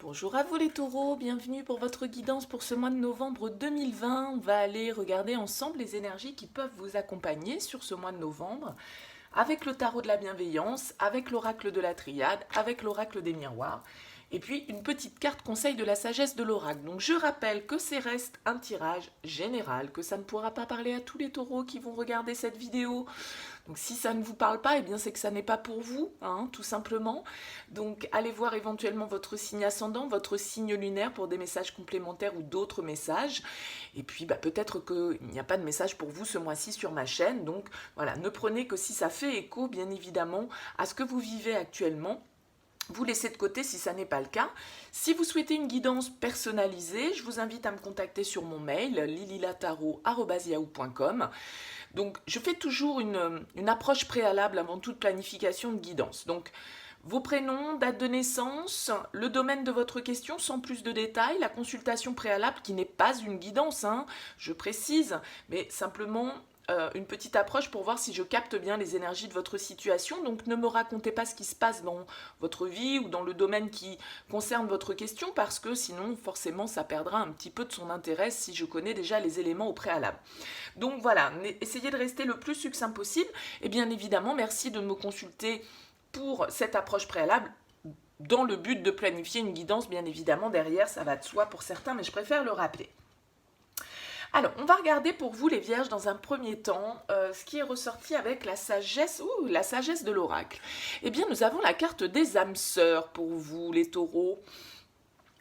Bonjour à vous les taureaux, bienvenue pour votre guidance pour ce mois de novembre 2020. On va aller regarder ensemble les énergies qui peuvent vous accompagner sur ce mois de novembre avec le tarot de la bienveillance, avec l'oracle de la triade, avec l'oracle des miroirs et puis une petite carte conseil de la sagesse de l'oracle. Donc je rappelle que c'est reste un tirage général, que ça ne pourra pas parler à tous les taureaux qui vont regarder cette vidéo. Donc si ça ne vous parle pas, eh bien c'est que ça n'est pas pour vous, hein, tout simplement. Donc allez voir éventuellement votre signe ascendant, votre signe lunaire pour des messages complémentaires ou d'autres messages. Et puis peut-être qu'il n'y a pas de message pour vous ce mois-ci sur ma chaîne. Donc voilà, ne prenez que si ça fait écho, bien évidemment, à ce que vous vivez actuellement. Vous laissez de côté si ça n'est pas le cas. Si vous souhaitez une guidance personnalisée, je vous invite à me contacter sur mon mail lililataro@yahoo.com. Donc je fais toujours une approche préalable avant toute planification de guidance. Donc vos prénoms, date de naissance, le domaine de votre question sans plus de détails, la consultation préalable qui n'est pas une guidance, hein, je précise, mais simplement une petite approche pour voir si je capte bien les énergies de votre situation. Donc ne me racontez pas ce qui se passe dans votre vie ou dans le domaine qui concerne votre question parce que sinon forcément ça perdra un petit peu de son intérêt si je connais déjà les éléments au préalable. Donc voilà, essayez de rester le plus succinct possible et bien évidemment merci de me consulter pour cette approche préalable dans le but de planifier une guidance bien évidemment derrière, ça va de soi pour certains mais je préfère le rappeler. Alors, on va regarder pour vous les vierges dans un premier temps ce qui est ressorti avec la sagesse de l'oracle. Eh bien, nous avons la carte des âmes sœurs pour vous, les taureaux.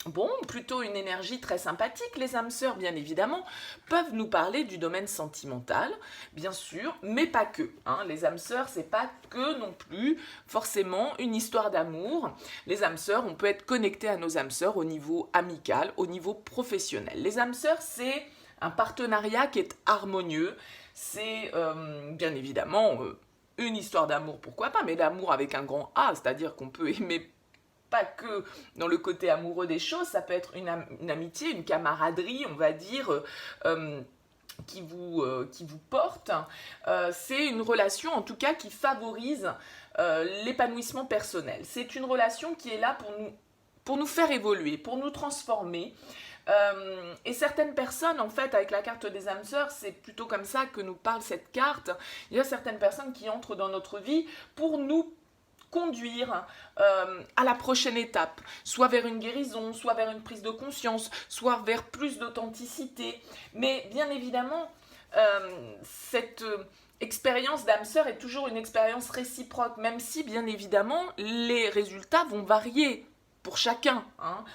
Bon, plutôt une énergie très sympathique. Les âmes sœurs, bien évidemment, peuvent nous parler du domaine sentimental, bien sûr, mais pas que. Hein. Les âmes sœurs, c'est pas que non plus forcément une histoire d'amour. Les âmes sœurs, on peut être connecté à nos âmes sœurs au niveau amical, au niveau professionnel. Les âmes sœurs, c'est un partenariat qui est harmonieux. C'est bien évidemment une histoire d'amour, pourquoi pas, mais d'amour avec un grand A, c'est-à-dire qu'on peut aimer pas que dans le côté amoureux des choses, ça peut être une amitié, une camaraderie, on va dire, qui vous porte. C'est une relation, en tout cas, qui favorise l'épanouissement personnel. C'est une relation qui est là pour nous faire évoluer, pour nous transformer. Et certaines personnes, en fait, avec la carte des âmes sœurs, c'est plutôt comme ça que nous parle cette carte. Il y a certaines personnes qui entrent dans notre vie pour nous conduire à la prochaine étape, soit vers une guérison, soit vers une prise de conscience, soit vers plus d'authenticité. Mais bien évidemment, cette expérience d'âme sœur est toujours une expérience réciproque, même si bien évidemment les résultats vont varier pour chacun. Hein.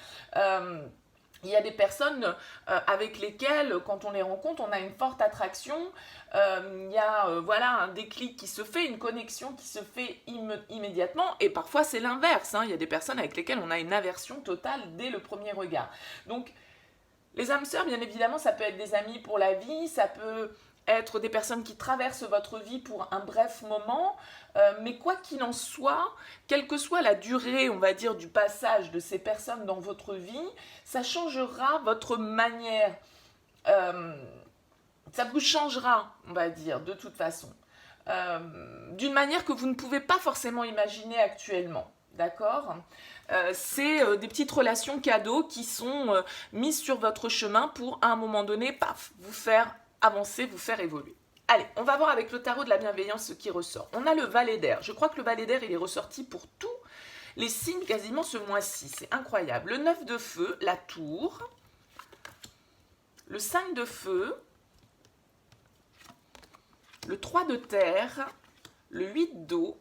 Il y a des personnes avec lesquelles, quand on les rencontre, on a une forte attraction. Il y a voilà, un déclic qui se fait, une connexion qui se fait immédiatement. Et parfois, c'est l'inverse. Hein. Il y a des personnes avec lesquelles on a une aversion totale dès le premier regard. Donc, les âmes sœurs, bien évidemment, ça peut être des amis pour la vie, ça peut être des personnes qui traversent votre vie pour un bref moment, mais quoi qu'il en soit, quelle que soit la durée, on va dire, du passage de ces personnes dans votre vie, ça changera votre manière, ça vous changera, on va dire, de toute façon, d'une manière que vous ne pouvez pas forcément imaginer actuellement. D'accord ? C'est des petites relations cadeaux qui sont mises sur votre chemin pour, à un moment donné, paf, vous faire avancer, vous faire évoluer. Allez, on va voir avec le tarot de la bienveillance ce qui ressort. On a le valet d'air. Je crois que le valet d'air, il est ressorti pour tous les signes quasiment ce mois-ci. C'est incroyable. Le 9 de feu, la tour. Le 5 de feu. Le 3 de terre. Le 8 d'eau.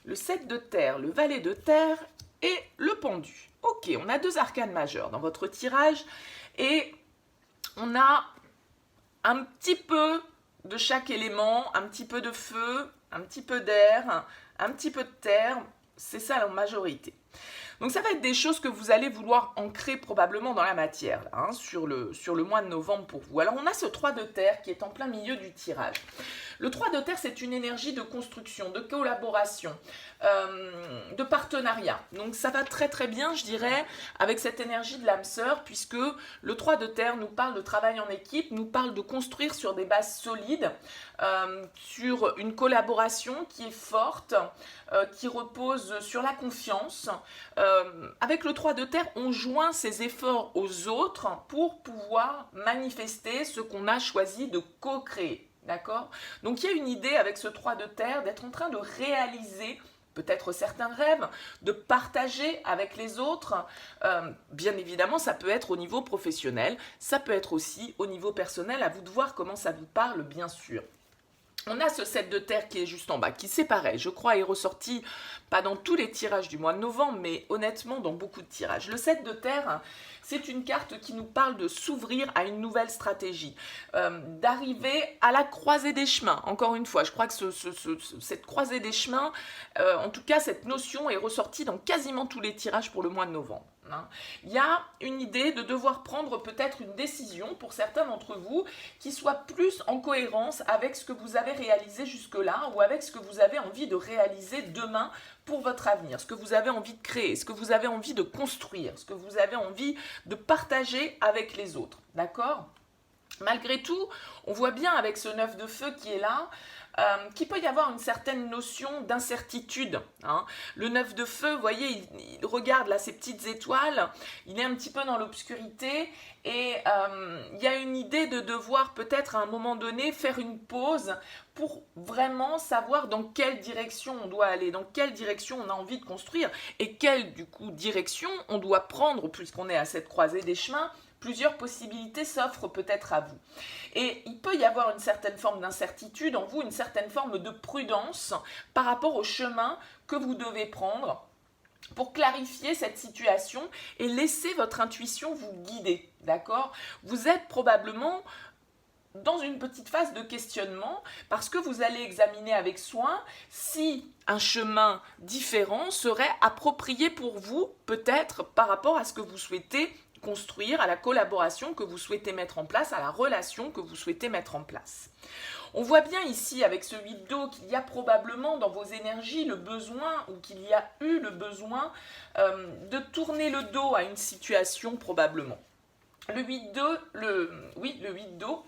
Le 7 de terre, le valet de terre et le pendu. Ok, on a deux arcanes majeures dans votre tirage et on a un petit peu de chaque élément, un petit peu de feu, un petit peu d'air, un petit peu de terre, c'est ça la majorité. Donc ça va être des choses que vous allez vouloir ancrer probablement dans la matière, là, hein, sur le mois de novembre pour vous. Alors on a ce 3 de terre qui est en plein milieu du tirage. Le 3 de terre, c'est une énergie de construction, de collaboration, de partenariat. Donc ça va très très bien, je dirais, avec cette énergie de l'âme sœur, puisque le 3 de terre nous parle de travail en équipe, nous parle de construire sur des bases solides, sur une collaboration qui est forte, qui repose sur la confiance. Avec le 3 de terre, on joint ses efforts aux autres pour pouvoir manifester ce qu'on a choisi de co-créer. D'accord? Donc il y a une idée avec ce 3 de terre d'être en train de réaliser peut-être certains rêves, de partager avec les autres. Bien évidemment, ça peut être au niveau professionnel, ça peut être aussi au niveau personnel, à vous de voir comment ça vous parle, bien sûr. On a ce 7 de terre qui est juste en bas, qui c'est pareil, je crois est ressorti, pas dans tous les tirages du mois de novembre, mais honnêtement dans beaucoup de tirages. Le 7 de terre, c'est une carte qui nous parle de s'ouvrir à une nouvelle stratégie, d'arriver à la croisée des chemins. Encore une fois, je crois que cette croisée des chemins, en tout cas cette notion est ressortie dans quasiment tous les tirages pour le mois de novembre. Il y a une idée de devoir prendre peut-être une décision pour certains d'entre vous qui soit plus en cohérence avec ce que vous avez réalisé jusque-là ou avec ce que vous avez envie de réaliser demain pour votre avenir, ce que vous avez envie de créer, ce que vous avez envie de construire, ce que vous avez envie de partager avec les autres. D'accord ? Malgré tout, on voit bien avec ce 9 de feu qui est là, qu'il peut y avoir une certaine notion d'incertitude. Le 9 de feu, vous voyez, il regarde là ces petites étoiles, il est un petit peu dans l'obscurité et il y a une idée de devoir peut-être à un moment donné faire une pause pour vraiment savoir dans quelle direction on doit aller, dans quelle direction on a envie de construire et quelle du coup direction on doit prendre puisqu'on est à cette croisée des chemins. Plusieurs possibilités s'offrent peut-être à vous. Et il peut y avoir une certaine forme d'incertitude en vous, une certaine forme de prudence par rapport au chemin que vous devez prendre pour clarifier cette situation et laisser votre intuition vous guider. D'accord ? Vous êtes probablement dans une petite phase de questionnement parce que vous allez examiner avec soin si un chemin différent serait approprié pour vous, peut-être par rapport à ce que vous souhaitez construire, à la collaboration que vous souhaitez mettre en place, à la relation que vous souhaitez mettre en place. On voit bien ici avec ce 8 d'eau qu'il y a probablement dans vos énergies le besoin ou qu'il y a eu le besoin de tourner le dos à une situation probablement. Le 8 d'eau,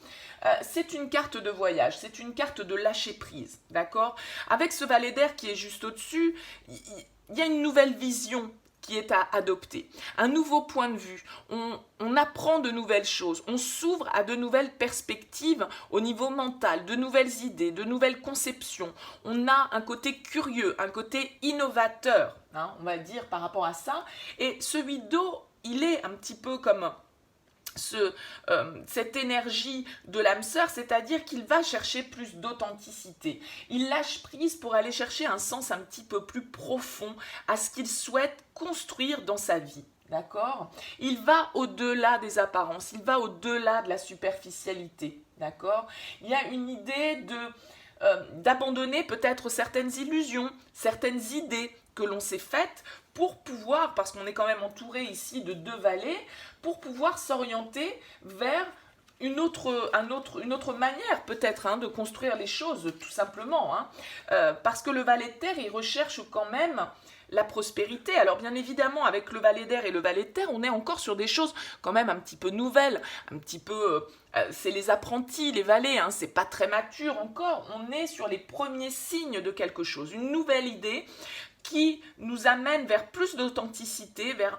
c'est une carte de voyage, c'est une carte de lâcher prise, d'accord ? Avec ce valet d'air qui est juste au-dessus, il y a une nouvelle vision qui est à adopter, un nouveau point de vue, on apprend de nouvelles choses, on s'ouvre à de nouvelles perspectives au niveau mental, de nouvelles idées, de nouvelles conceptions, on a un côté curieux, un côté innovateur, on va dire par rapport à ça, et ce 8 d'eau, il est un petit peu comme cette énergie de l'âme sœur, c'est-à-dire qu'il va chercher plus d'authenticité. Il lâche prise pour aller chercher un sens un petit peu plus profond à ce qu'il souhaite construire dans sa vie. D'accord ? Il va au-delà des apparences, il va au-delà de la superficialité. D'accord ? Il y a une idée d'abandonner peut-être certaines illusions, certaines idées que l'on s'est faites pour pouvoir, parce qu'on est quand même entouré ici de 2 valets, pour pouvoir s'orienter vers une autre manière peut-être de construire les choses, tout simplement. Parce que le valet de terre, il recherche quand même la prospérité. Alors bien évidemment, avec le valet d'air et le valet de terre, on est encore sur des choses quand même un petit peu nouvelles, un petit peu... c'est les apprentis, les valets, c'est pas très mature encore. On est sur les premiers signes de quelque chose, une nouvelle idée qui nous amène vers plus d'authenticité, vers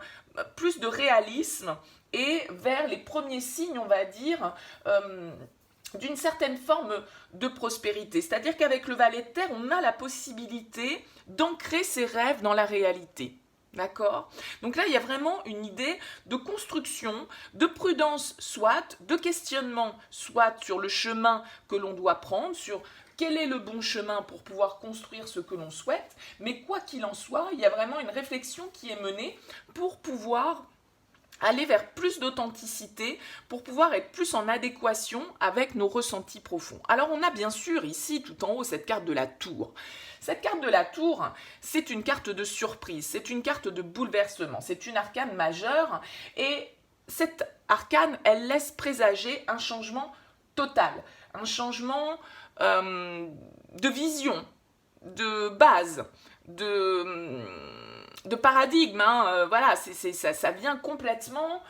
plus de réalisme et vers les premiers signes, on va dire, d'une certaine forme de prospérité. C'est-à-dire qu'avec le valet de terre, on a la possibilité d'ancrer ses rêves dans la réalité. D'accord ? Donc là, il y a vraiment une idée de construction, de prudence soit, de questionnement soit sur le chemin que l'on doit prendre, sur quel est le bon chemin pour pouvoir construire ce que l'on souhaite, mais quoi qu'il en soit, il y a vraiment une réflexion qui est menée pour pouvoir aller vers plus d'authenticité, pour pouvoir être plus en adéquation avec nos ressentis profonds. Alors on a bien sûr ici, tout en haut, cette carte de la tour. Cette carte de la tour, c'est une carte de surprise, c'est une carte de bouleversement, c'est une arcane majeure, et cette arcane, elle laisse présager un changement total, un changement de vision, de base, de paradigme. Hein. Voilà, ça vient complètement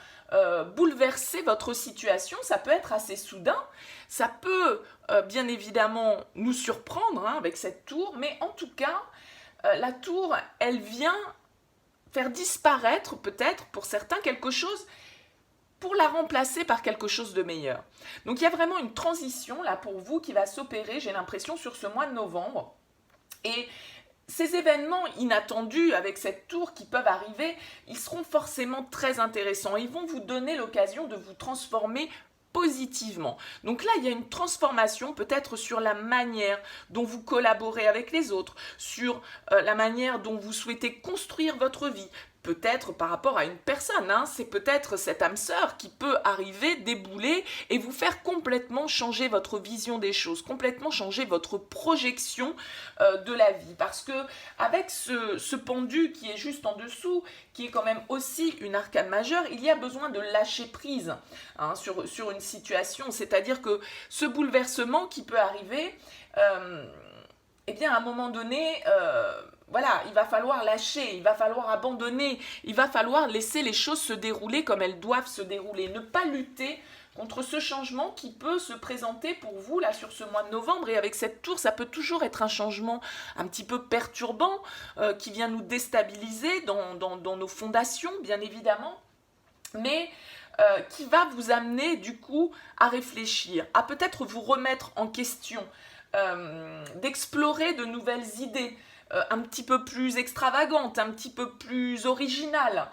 bouleverser votre situation. Ça peut être assez soudain. Ça peut bien évidemment nous surprendre hein, avec cette tour, mais en tout cas, la tour, elle vient faire disparaître peut-être pour certains quelque chose pour la remplacer par quelque chose de meilleur. Donc il y a vraiment une transition là pour vous qui va s'opérer, j'ai l'impression, sur ce mois de novembre. Et ces événements inattendus avec cette tour qui peuvent arriver, ils seront forcément très intéressants. Ils vont vous donner l'occasion de vous transformer positivement. Donc là, il y a une transformation peut-être sur la manière dont vous collaborez avec les autres, sur la manière dont vous souhaitez construire votre vie. Peut-être par rapport à une personne, hein, c'est peut-être cette âme sœur qui peut arriver, débouler et vous faire complètement changer votre vision des choses, complètement changer votre projection de la vie. Parce que avec ce pendu qui est juste en dessous, qui est quand même aussi une arcane majeure, il y a besoin de lâcher prise hein, sur une situation. C'est-à-dire que ce bouleversement qui peut arriver, eh bien à un moment donné... voilà, il va falloir lâcher, il va falloir abandonner, il va falloir laisser les choses se dérouler comme elles doivent se dérouler. Ne pas lutter contre ce changement qui peut se présenter pour vous là sur ce mois de novembre. Et avec cette tour, ça peut toujours être un changement un petit peu perturbant qui vient nous déstabiliser dans nos fondations, bien évidemment. Mais qui va vous amener du coup à réfléchir, à peut-être vous remettre en question, d'explorer de nouvelles idées, un petit peu plus extravagante, un petit peu plus originale,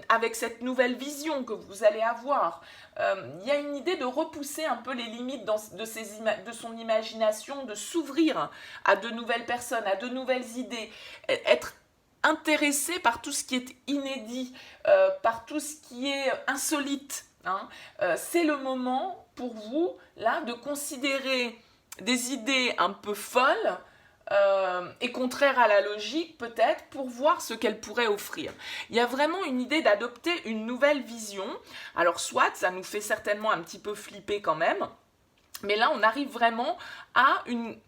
avec cette nouvelle vision que vous allez avoir. Il y a une idée de repousser un peu les limites de son imagination, de s'ouvrir à de nouvelles personnes, à de nouvelles idées, être intéressé par tout ce qui est inédit, par tout ce qui est insolite. Hein. C'est le moment pour vous, là, de considérer des idées un peu folles, et contraire à la logique peut-être pour voir ce qu'elle pourrait offrir. Il y a vraiment une idée d'adopter une nouvelle vision. Alors soit ça nous fait certainement un petit peu flipper quand même, mais là on arrive vraiment à une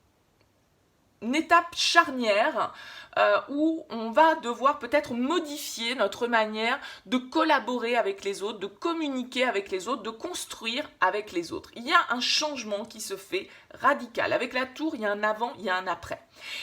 étape charnière où on va devoir peut-être modifier notre manière de collaborer avec les autres, de communiquer avec les autres, de construire avec les autres. Il y a un changement qui se fait radical. Avec la tour, il y a un avant, il y a un après.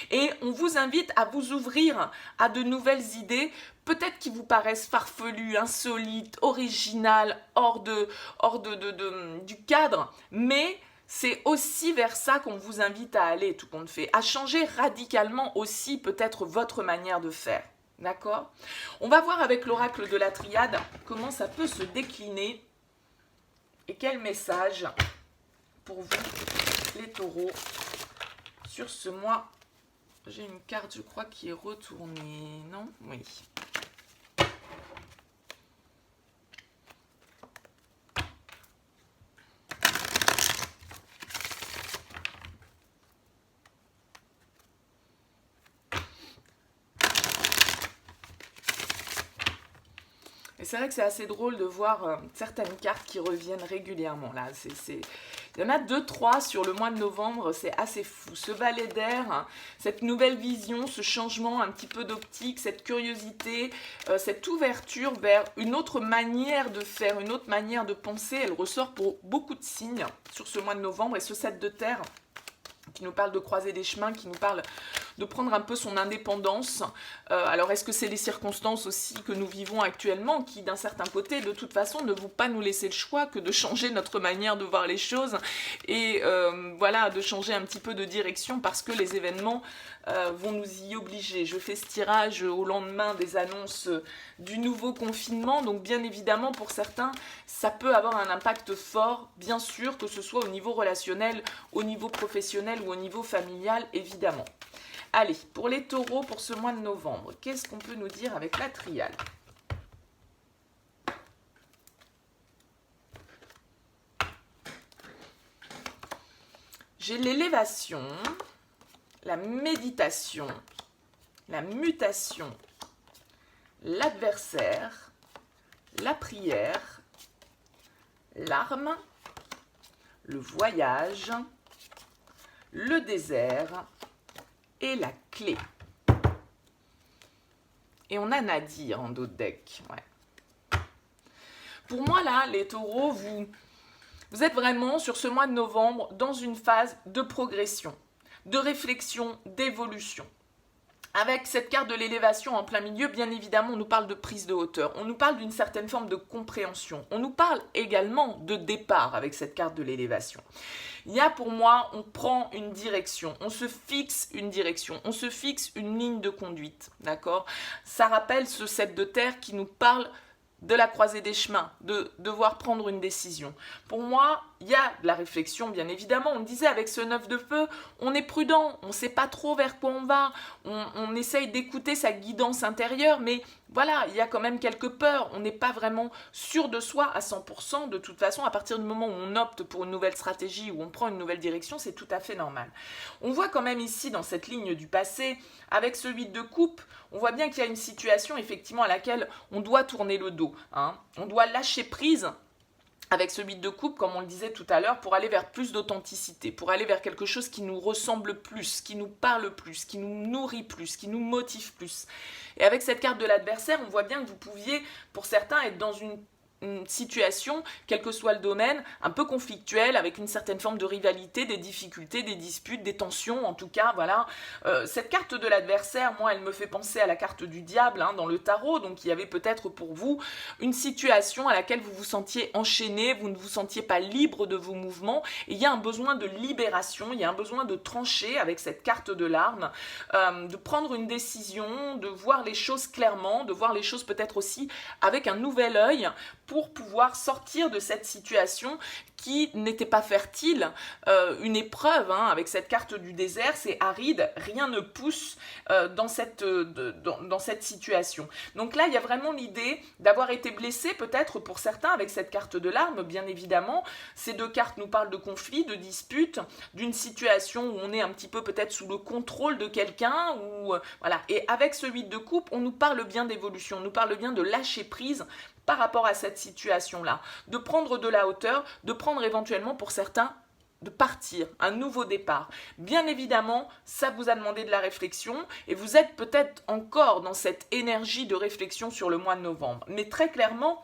Et on vous invite à vous ouvrir à de nouvelles idées, peut-être qui vous paraissent farfelues, insolites, originales, hors du cadre, mais c'est aussi vers ça qu'on vous invite à aller, tout compte fait, à changer radicalement aussi peut-être votre manière de faire. D'accord ? On va voir avec l'oracle de la triade comment ça peut se décliner et quel message pour vous, les taureaux, sur ce mois. J'ai une carte, je crois, qui est retournée, non ? Oui. Et c'est vrai que c'est assez drôle de voir certaines cartes qui reviennent régulièrement. Là, il y en a 2-3 sur le mois de novembre, c'est assez fou. Ce valet d'air, hein, cette nouvelle vision, ce changement un petit peu d'optique, cette curiosité, cette ouverture vers une autre manière de faire, une autre manière de penser, elle ressort pour beaucoup de signes sur ce mois de novembre. Et ce 7 de terre qui nous parle de croiser des chemins, qui nous parle de prendre un peu son indépendance. Alors est-ce que c'est les circonstances aussi que nous vivons actuellement qui d'un certain côté de toute façon ne vont pas nous laisser le choix que de changer notre manière de voir les choses et voilà, de changer un petit peu de direction parce que les événements vont nous y obliger. Je fais ce tirage au lendemain des annonces du nouveau confinement, donc bien évidemment pour certains ça peut avoir un impact fort, bien sûr, que ce soit au niveau relationnel, au niveau professionnel ou au niveau familial évidemment. Allez, pour les taureaux, pour ce mois de novembre, qu'est-ce qu'on peut nous dire avec la triade ? J'ai l'élévation, la méditation, la mutation, l'adversaire, la prière, l'arme, le voyage, le désert et la clé. Et on a Nadir en dos de deck. Ouais. Pour moi, là, les taureaux, vous êtes vraiment sur ce mois de novembre dans une phase de progression, de réflexion, d'évolution. Avec cette carte de l'élévation en plein milieu, bien évidemment, on nous parle de prise de hauteur, on nous parle d'une certaine forme de compréhension, on nous parle également de départ avec cette carte de l'élévation. Il y a pour moi, on prend une direction, on se fixe une direction, on se fixe une ligne de conduite, d'accord? Ça rappelle ce 7 de terre qui nous parle de la croisée des chemins, de devoir prendre une décision. Pour moi, il y a de la réflexion, bien évidemment. On disait avec ce 9 de feu, on est prudent, on ne sait pas trop vers quoi on va, on essaye d'écouter sa guidance intérieure, mais voilà, il y a quand même quelques peurs. On n'est pas vraiment sûr de soi à 100%. De toute façon, à partir du moment où on opte pour une nouvelle stratégie, où on prend une nouvelle direction, c'est tout à fait normal. On voit quand même ici, dans cette ligne du passé, avec ce 8 de coupe, on voit bien qu'il y a une situation effectivement à laquelle on doit tourner le dos. On doit lâcher prise avec ce 8 de coupe, comme on le disait tout à l'heure, pour aller vers plus d'authenticité, pour aller vers quelque chose qui nous ressemble plus, qui nous parle plus, qui nous nourrit plus, qui nous motive plus. Et avec cette carte de l'adversaire, on voit bien que vous pouviez, pour certains, être dans une situation, quel que soit le domaine, un peu conflictuelle, avec une certaine forme de rivalité, des difficultés, des disputes, des tensions, en tout cas, voilà. Cette carte de l'adversaire, moi, elle me fait penser à la carte du diable dans le tarot, donc il y avait peut-être pour vous une situation à laquelle vous vous sentiez enchaîné, vous ne vous sentiez pas libre de vos mouvements, et il y a un besoin de libération, il y a un besoin de trancher avec cette carte de l'arme, de prendre une décision, de voir les choses clairement, de voir les choses peut-être aussi avec un nouvel œil, pour pouvoir sortir de cette situation qui n'était pas fertile, une épreuve, avec cette carte du désert, c'est aride, rien ne pousse dans cette situation. Donc là, il y a vraiment l'idée d'avoir été blessé, peut-être pour certains, avec cette carte de l'arme, bien évidemment. Ces deux cartes nous parlent de conflits, de disputes, d'une situation où on est un petit peu peut-être sous le contrôle de quelqu'un, voilà. Et avec ce 8 de coupe, on nous parle bien d'évolution, on nous parle bien de lâcher prise par rapport à cette situation-là, de prendre de la hauteur, de prendre éventuellement pour certains de partir, un nouveau départ. Bien évidemment, ça vous a demandé de la réflexion et vous êtes peut-être encore dans cette énergie de réflexion sur le mois de novembre. Mais très clairement,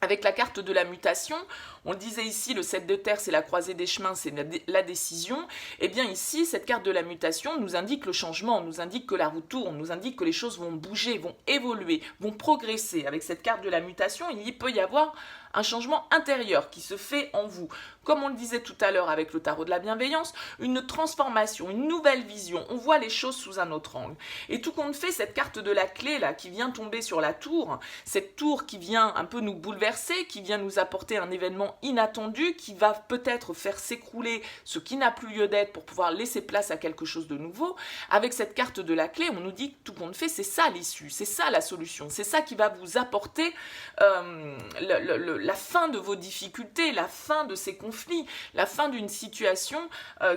avec la carte de la mutation, on le disait ici, le 7 de terre, c'est la croisée des chemins, c'est la décision. Et bien ici, cette carte de la mutation nous indique le changement, nous indique que la roue tourne, nous indique que les choses vont bouger, vont évoluer, vont progresser. Avec cette carte de la mutation, il peut y avoir un changement intérieur qui se fait en vous. Comme on le disait tout à l'heure avec le tarot de la bienveillance, une transformation, une nouvelle vision. On voit les choses sous un autre angle. Et tout compte fait, cette carte de la clé là qui vient tomber sur la tour, cette tour qui vient un peu nous bouleverser, qui vient nous apporter un événement inattendu, qui va peut-être faire s'écrouler ce qui n'a plus lieu d'être pour pouvoir laisser place à quelque chose de nouveau. Avec cette carte de la clé, on nous dit que tout compte fait, c'est ça l'issue, c'est ça la solution, c'est ça qui va vous apporter la fin de vos difficultés, la fin de ces conflits, la fin d'une situation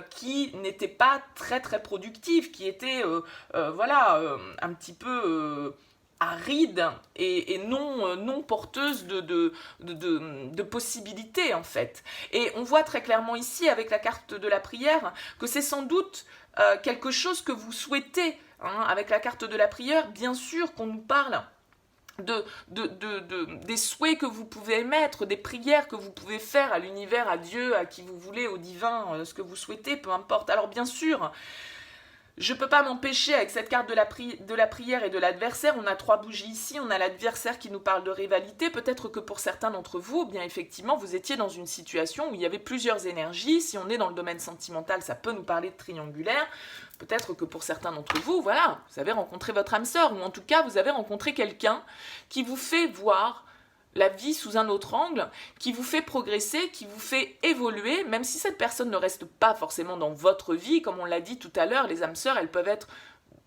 qui n'était pas très très productive, qui était un petit peu aride et non porteuse de possibilités en fait. Et on voit très clairement ici avec la carte de la prière que c'est sans doute quelque chose que vous souhaitez. Avec la carte de la prière, bien sûr qu'on nous parle des souhaits que vous pouvez émettre, des prières que vous pouvez faire à l'univers, à Dieu, à qui vous voulez, au divin, ce que vous souhaitez, peu importe. Alors bien sûr, je ne peux pas m'empêcher avec cette carte de la prière et de l'adversaire, on a 3 bougies ici, on a l'adversaire qui nous parle de rivalité, peut-être que pour certains d'entre vous, bien effectivement, vous étiez dans une situation où il y avait plusieurs énergies, si on est dans le domaine sentimental, ça peut nous parler de triangulaire, peut-être que pour certains d'entre vous, voilà, vous avez rencontré votre âme sœur, ou en tout cas, vous avez rencontré quelqu'un qui vous fait voir la vie sous un autre angle, qui vous fait progresser, qui vous fait évoluer, même si cette personne ne reste pas forcément dans votre vie, comme on l'a dit tout à l'heure, les âmes sœurs, elles peuvent être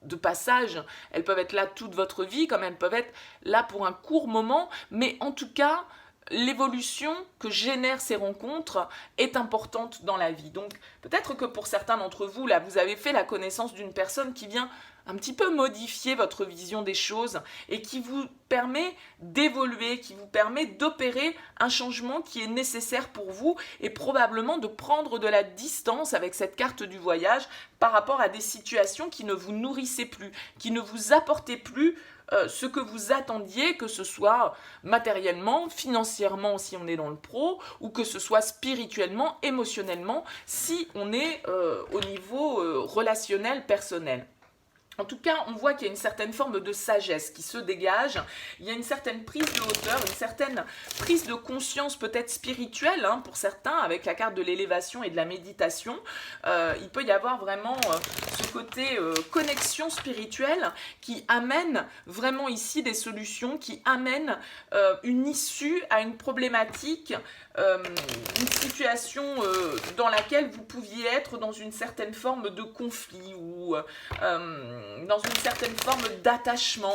de passage, elles peuvent être là toute votre vie, comme elles peuvent être là pour un court moment, mais en tout cas, l'évolution que génèrent ces rencontres est importante dans la vie. Donc peut-être que pour certains d'entre vous, là, vous avez fait la connaissance d'une personne qui vient un petit peu modifier votre vision des choses et qui vous permet d'évoluer, qui vous permet d'opérer un changement qui est nécessaire pour vous et probablement de prendre de la distance avec cette carte du voyage par rapport à des situations qui ne vous nourrissaient plus, qui ne vous apportaient plus ce que vous attendiez, que ce soit matériellement, financièrement si on est dans le pro, ou que ce soit spirituellement, émotionnellement, si on est au niveau relationnel, personnel. En tout cas, on voit qu'il y a une certaine forme de sagesse qui se dégage, il y a une certaine prise de hauteur, une certaine prise de conscience peut-être spirituelle pour certains, avec la carte de l'élévation et de la méditation. Il peut y avoir vraiment ce côté connexion spirituelle qui amène vraiment ici des solutions, qui amène une issue à une problématique, une situation dans laquelle vous pouviez être dans une certaine forme de conflit ou dans une certaine forme d'attachement,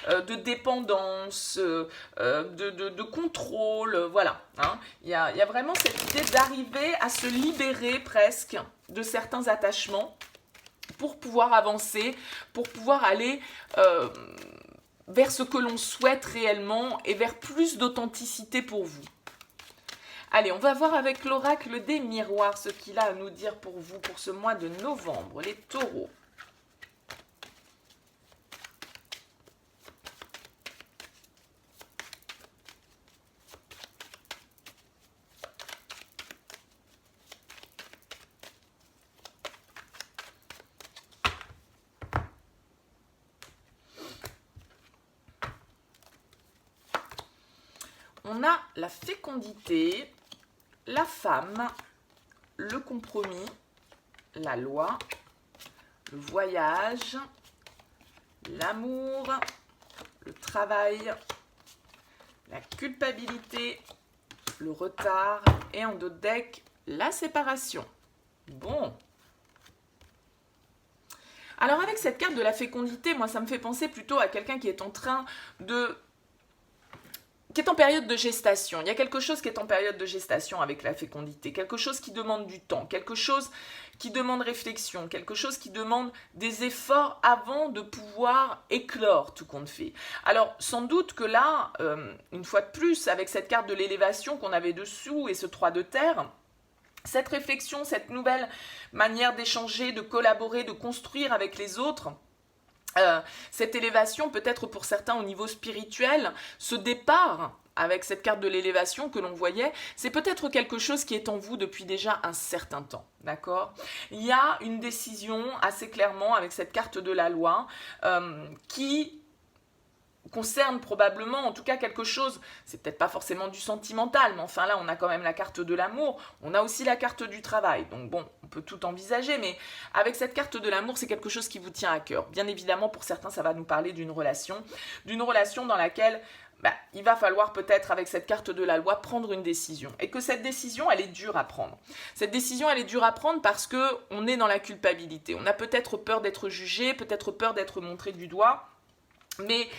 de dépendance, de contrôle, voilà. Il y a vraiment cette idée d'arriver à se libérer presque de certains attachements pour pouvoir avancer, pour pouvoir aller vers ce que l'on souhaite réellement et vers plus d'authenticité pour vous. Allez, on va voir avec l'oracle des miroirs ce qu'il a à nous dire pour vous pour ce mois de novembre, les taureaux. On a la fécondité, la femme, le compromis, la loi, le voyage, l'amour, le travail, la culpabilité, le retard et en dos de deck, la séparation. Bon. Alors avec cette carte de la fécondité, moi ça me fait penser plutôt à quelqu'un qui est en train de... qui est en période de gestation. Il y a quelque chose qui est en période de gestation avec la fécondité, quelque chose qui demande du temps, quelque chose qui demande réflexion, quelque chose qui demande des efforts avant de pouvoir éclore tout compte fait. Alors, sans doute que là, une fois de plus, avec cette carte de l'élévation qu'on avait dessous et ce 3 de terre, cette réflexion, cette nouvelle manière d'échanger, de collaborer, de construire avec les autres, cette élévation peut-être pour certains au niveau spirituel, ce départ avec cette carte de l'élévation que l'on voyait, c'est peut-être quelque chose qui est en vous depuis déjà un certain temps, d'accord ? Il y a une décision assez clairement avec cette carte de la loi qui concerne probablement, en tout cas quelque chose, c'est peut-être pas forcément du sentimental, mais enfin là on a quand même la carte de l'amour, on a aussi la carte du travail, donc bon, on peut tout envisager, mais avec cette carte de l'amour, c'est quelque chose qui vous tient à cœur. Bien évidemment, pour certains, ça va nous parler d'une relation dans laquelle il va falloir peut-être, avec cette carte de la loi, prendre une décision. Et que cette décision, elle est dure à prendre. Cette décision, elle est dure à prendre parce qu'on est dans la culpabilité. On a peut-être peur d'être jugé, peut-être peur d'être montré du doigt. Mais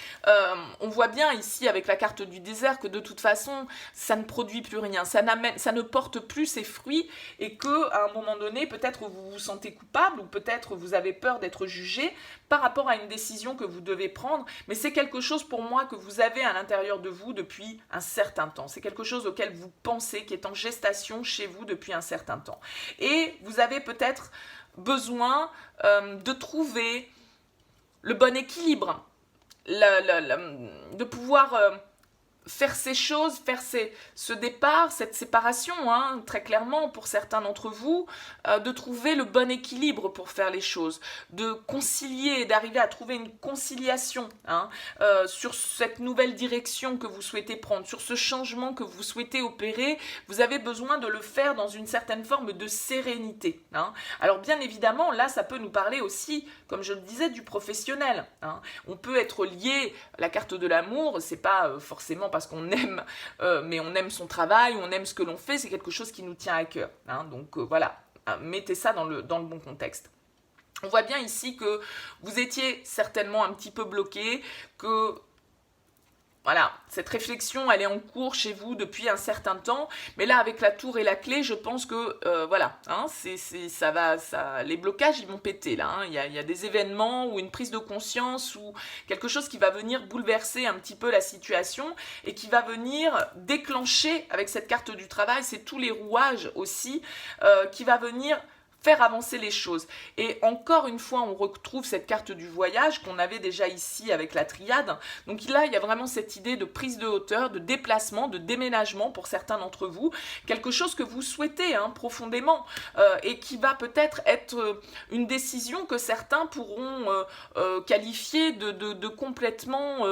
on voit bien ici avec la carte du désert que de toute façon ça ne produit plus rien, ça ne porte plus ses fruits et qu'à un moment donné peut-être vous vous sentez coupable ou peut-être vous avez peur d'être jugé par rapport à une décision que vous devez prendre, mais c'est quelque chose pour moi que vous avez à l'intérieur de vous depuis un certain temps, c'est quelque chose auquel vous pensez qui est en gestation chez vous depuis un certain temps et vous avez peut-être besoin de trouver le bon équilibre, de pouvoir faire ces choses, faire ce départ, cette séparation, très clairement pour certains d'entre vous, de trouver le bon équilibre pour faire les choses, de concilier, d'arriver à trouver une conciliation sur cette nouvelle direction que vous souhaitez prendre, sur ce changement que vous souhaitez opérer. Vous avez besoin de le faire dans une certaine forme de sérénité. Alors bien évidemment, là ça peut nous parler aussi, comme je le disais, du professionnel. On peut être lié, la carte de l'amour, c'est pas forcément parce qu'on aime, mais on aime son travail, on aime ce que l'on fait, c'est quelque chose qui nous tient à cœur. Donc voilà, mettez ça dans le bon contexte. On voit bien ici que vous étiez certainement un petit peu bloqué, que voilà, cette réflexion, elle est en cours chez vous depuis un certain temps, mais là, avec la tour et la clé, je pense que, voilà, hein, les blocages, ils vont péter, là, hein. Il y a des événements ou une prise de conscience ou quelque chose qui va venir bouleverser un petit peu la situation et qui va venir déclencher, avec cette carte du travail, c'est tous les rouages aussi, qui va venir faire avancer les choses. Et encore une fois, on retrouve cette carte du voyage qu'on avait déjà ici avec la triade. Donc là, il y a vraiment cette idée de prise de hauteur, de déplacement, de déménagement pour certains d'entre vous. Quelque chose que vous souhaitez profondément et qui va peut-être être une décision que certains pourront qualifier de complètement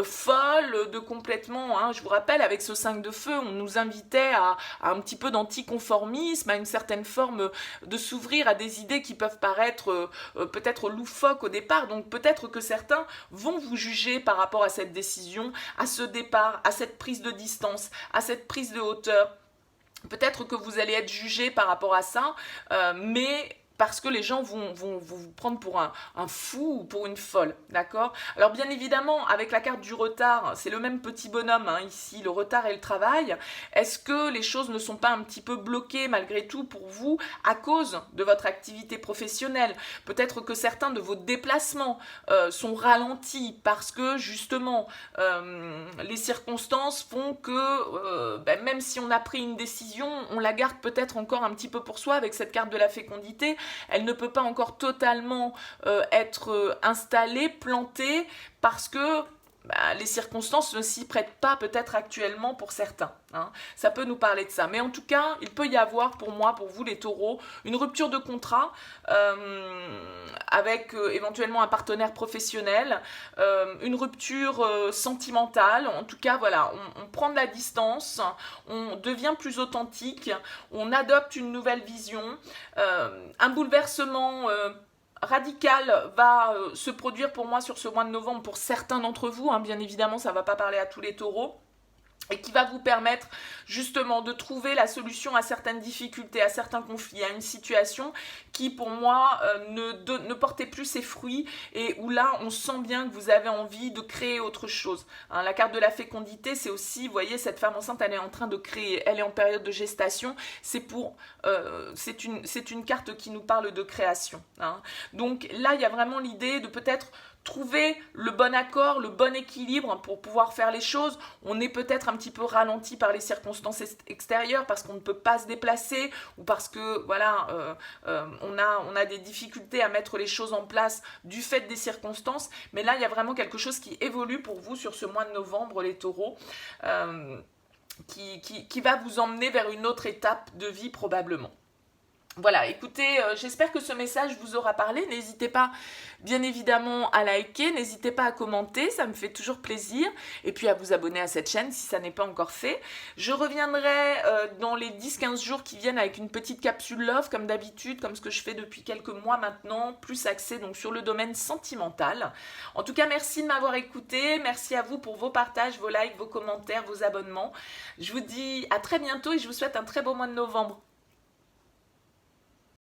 folle, de complètement... je vous rappelle, avec ce 5 de feu, on nous invitait à un petit peu d'anticonformisme, à une certaine forme de s'ouvrir à des idées qui peuvent paraître peut-être loufoques au départ. Donc peut-être que certains vont vous juger par rapport à cette décision, à ce départ, à cette prise de distance, à cette prise de hauteur. Peut-être que vous allez être jugé par rapport à ça, mais parce que les gens vont vous prendre pour un fou ou pour une folle, d'accord? Alors bien évidemment, avec la carte du retard, c'est le même petit bonhomme ici, le retard et le travail. Est-ce que les choses ne sont pas un petit peu bloquées malgré tout pour vous à cause de votre activité professionnelle? Peut-être que certains de vos déplacements sont ralentis parce que justement les circonstances font que même si on a pris une décision, on la garde peut-être encore un petit peu pour soi avec cette carte de la fécondité. Elle ne peut pas encore totalement être installée, plantée, parce que les circonstances ne s'y prêtent pas peut-être actuellement pour certains. Ça peut nous parler de ça. Mais en tout cas, il peut y avoir pour moi, pour vous les taureaux, une rupture de contrat avec éventuellement un partenaire professionnel, une rupture sentimentale. En tout cas, voilà, on prend de la distance, on devient plus authentique, on adopte une nouvelle vision, un bouleversement... radical va se produire pour moi sur ce mois de novembre pour certains d'entre vous, bien évidemment ça ne va pas parler à tous les taureaux, et qui va vous permettre justement de trouver la solution à certaines difficultés, à certains conflits, à une situation qui pour moi ne portait plus ses fruits et où là on sent bien que vous avez envie de créer autre chose. La carte de la fécondité, c'est aussi, vous voyez, cette femme enceinte, elle est en train de créer, elle est en période de gestation, c'est une carte qui nous parle de création. Donc là, il y a vraiment l'idée de peut-être trouver le bon accord, le bon équilibre pour pouvoir faire les choses. On est peut-être un petit peu ralenti par les circonstances extérieures parce qu'on ne peut pas se déplacer ou parce que voilà, on a des difficultés à mettre les choses en place du fait des circonstances. Mais là, il y a vraiment quelque chose qui évolue pour vous sur ce mois de novembre, les taureaux, qui va vous emmener vers une autre étape de vie probablement. Voilà, écoutez, j'espère que ce message vous aura parlé. N'hésitez pas, bien évidemment, à liker, n'hésitez pas à commenter, ça me fait toujours plaisir. Et puis à vous abonner à cette chaîne si ça n'est pas encore fait. Je reviendrai dans les 10-15 jours qui viennent avec une petite capsule love, comme d'habitude, comme ce que je fais depuis quelques mois maintenant, plus axé donc sur le domaine sentimental. En tout cas, merci de m'avoir écouté, merci à vous pour vos partages, vos likes, vos commentaires, vos abonnements. Je vous dis à très bientôt et je vous souhaite un très beau mois de novembre.